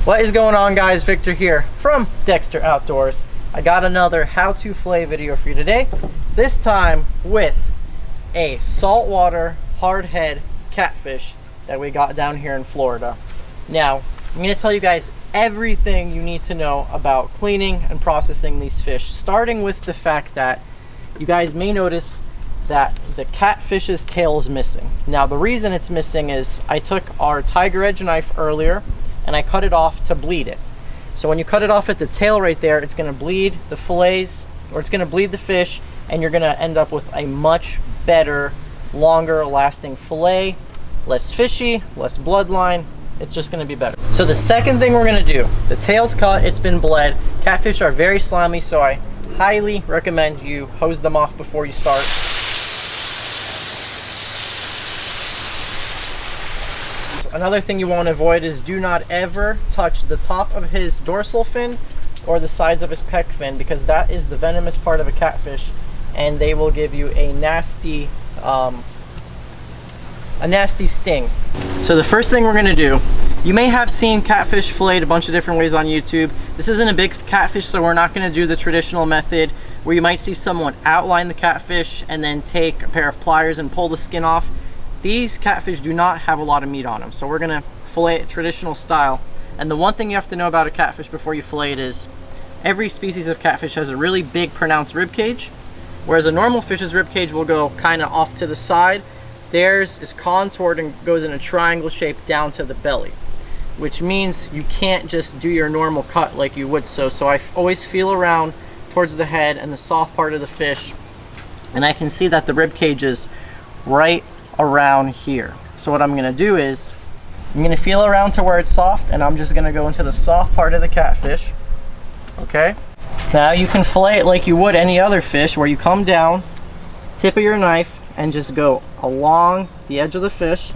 What is going on, guys? Victor here from Dexter Outdoors. I got another how-to fillet video for you today, this time with a saltwater hardhead catfish that we got down here in Florida. Now, I'm going to tell you guys everything you need to know about cleaning and processing these fish, starting with the fact that you guys may notice that the catfish's tail is missing. Now, the reason it's missing is I took our tiger edge knife earlier and I cut it off to bleed it. So when you cut it off at the tail right there, it's going to bleed the fillets, or it's going to bleed the fish, and you're going to end up with a much better, longer lasting fillet, less fishy, less bloodline. It's just going to be better. So the second thing we're going to do, the tail's cut, it's been bled. Catfish are very slimy, so I highly recommend you hose them off before you start. Another thing you want to avoid is do not ever touch the top of his dorsal fin or the sides of his pec fin, because that is the venomous part of a catfish, and they will give you a nasty sting. So the first thing we're going to do, you may have seen catfish filleted a bunch of different ways on YouTube. This isn't a big catfish, so we're not going to do the traditional method where you might see someone outline the catfish and then take a pair of pliers and pull the skin off. These catfish do not have a lot of meat on them, so we're gonna fillet it traditional style. And the one thing you have to know about a catfish before you fillet it is every species of catfish has a really big pronounced rib cage, whereas a normal fish's rib cage will go kind of off to the side. Theirs is contoured and goes in a triangle shape down to the belly, which means you can't just do your normal cut like you would. So I always feel around towards the head and the soft part of the fish, and I can see that the rib cage is right around here. So what I'm going to do is I'm going to feel around to where it's soft, and I'm just going to go into the soft part of the catfish. Okay, now you can fillet it like you would any other fish, where you come down, tip of your knife, and just go along the edge of the fish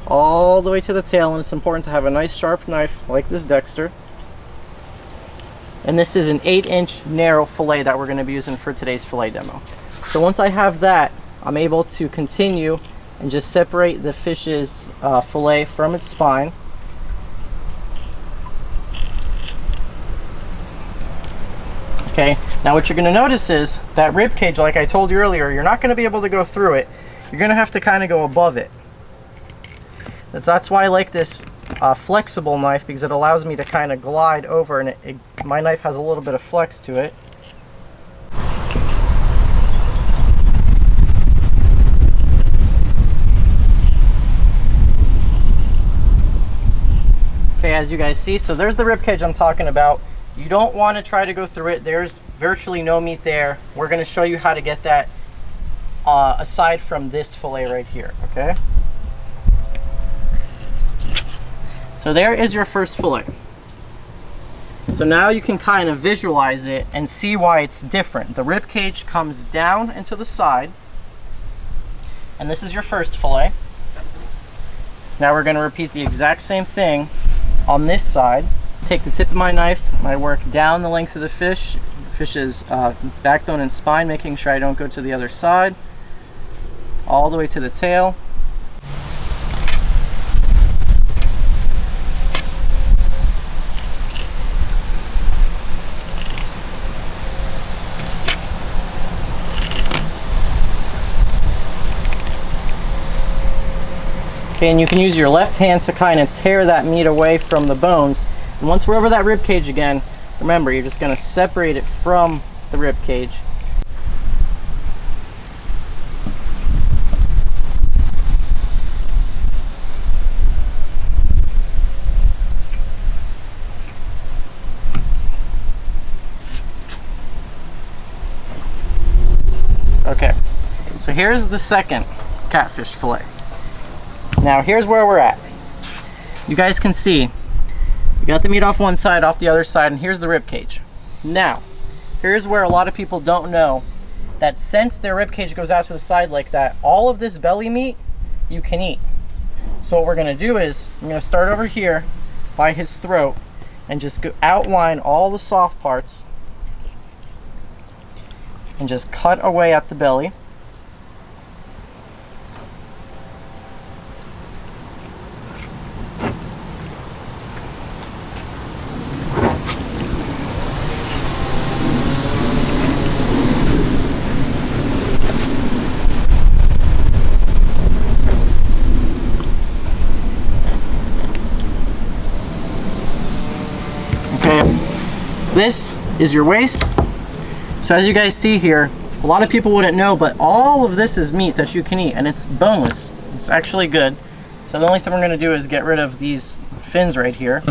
all the way to the tail. And it's important to have a nice sharp knife like this Dexter. And this is an 8-inch narrow fillet that we're going to be using for today's fillet demo. So once I have that, I'm able to continue and just separate the fish's fillet from its spine. Okay, now what you're going to notice is that rib cage, like I told you earlier, you're not going to be able to go through it. You're going to have to kind of go above it. That's why I like this flexible knife, because it allows me to kind of glide over, and my knife has a little bit of flex to it. Okay, as you guys see, so there's the rib cage I'm talking about. You don't want to try to go through it. There's virtually no meat there. We're going to show you how to get that aside from this fillet right here, okay? So there is your first fillet. So now you can kind of visualize it and see why it's different. The rib cage comes down into the side, and this is your first fillet. Now we're going to repeat the exact same thing on this side. Take the tip of my knife and I work down the length of the fish's backbone and spine, making sure I don't go to the other side, all the way to the tail. Okay, and you can use your left hand to kind of tear that meat away from the bones. And once we're over that rib cage again, remember, you're just going to separate it from the rib cage. Okay, so here's the second catfish fillet. Now here's where we're at. You guys can see, you got the meat off one side, off the other side, and here's the rib cage. Now, here's where a lot of people don't know that since their rib cage goes out to the side like that, all of this belly meat you can eat. So what we're gonna do is, I'm gonna start over here by his throat and just outline all the soft parts and just cut away at the belly. This is your waist. So as you guys see here, a lot of people wouldn't know, but all of this is meat that you can eat, and it's boneless. It's actually good. So the only thing we're gonna do is get rid of these fins right here.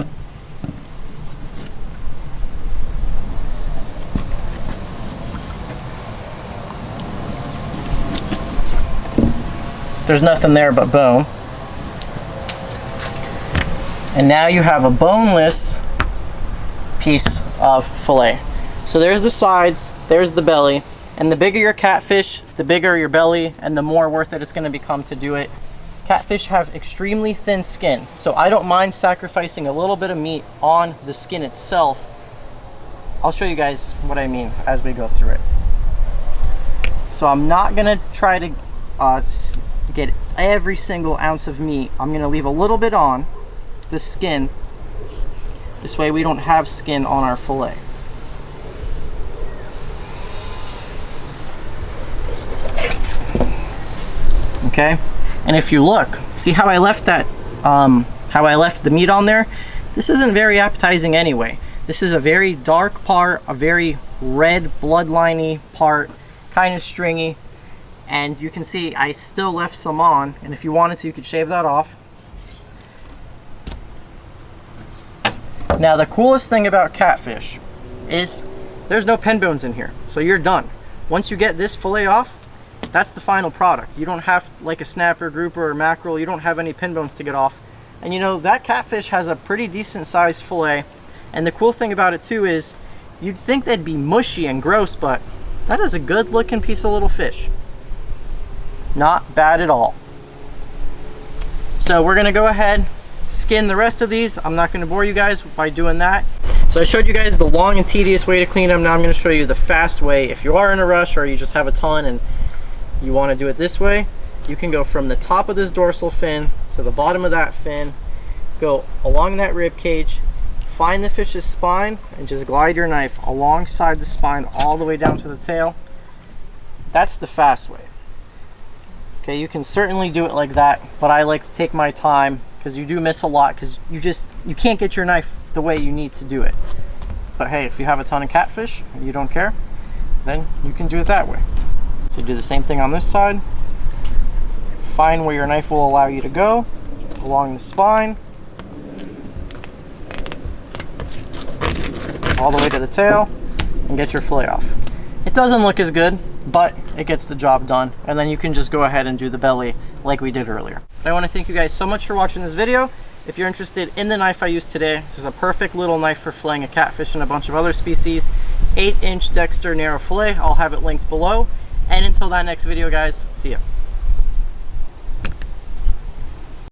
There's nothing there but bone. And now you have a boneless piece of fillet. So there's the sides, there's the belly, and the bigger your catfish, the bigger your belly, and the more worth it it's gonna become to do it. Catfish have extremely thin skin, so I don't mind sacrificing a little bit of meat on the skin itself. I'll show you guys what I mean as we go through it. So I'm not gonna try to get every single ounce of meat. I'm gonna leave a little bit on the skin. This way we don't have skin on our fillet. Okay, and if you look, see how I left that, how I left the meat on there? This isn't very appetizing anyway. This is a very dark part, a very red bloodliney part, kind of stringy. And you can see I still left some on, and if you wanted to, you could shave that off. Now the coolest thing about catfish is there's no pen bones in here, so you're done. Once you get this fillet off, that's the final product. You don't have, like a snapper, grouper, or mackerel, you don't have any pin bones to get off. And you know, that catfish has a pretty decent sized fillet. And the cool thing about it too is, you'd think they'd be mushy and gross, but that is a good looking piece of little fish. Not bad at all. So we're gonna go ahead, skin the rest of these. I'm not gonna bore you guys by doing that. So I showed you guys the long and tedious way to clean them. Now I'm gonna show you the fast way. If you are in a rush or you just have a ton and you wanna do it this way, you can go from the top of this dorsal fin to the bottom of that fin, go along that rib cage, find the fish's spine, and just glide your knife alongside the spine all the way down to the tail. That's the fast way. Okay, you can certainly do it like that, but I like to take my time because you do miss a lot because you can't get your knife the way you need to do it. But hey, if you have a ton of catfish and you don't care, then you can do it that way. So do the same thing on this side. Find where your knife will allow you to go along the spine, all the way to the tail, and get your fillet off. It doesn't look as good, but it gets the job done. And then you can just go ahead and do the belly like we did earlier. But I want to thank you guys so much for watching this video. If you're interested in the knife I used today, this is a perfect little knife for filleting a catfish and a bunch of other species. 8-inch Dexter narrow fillet. I'll have it linked below. And until that next video, guys, see ya.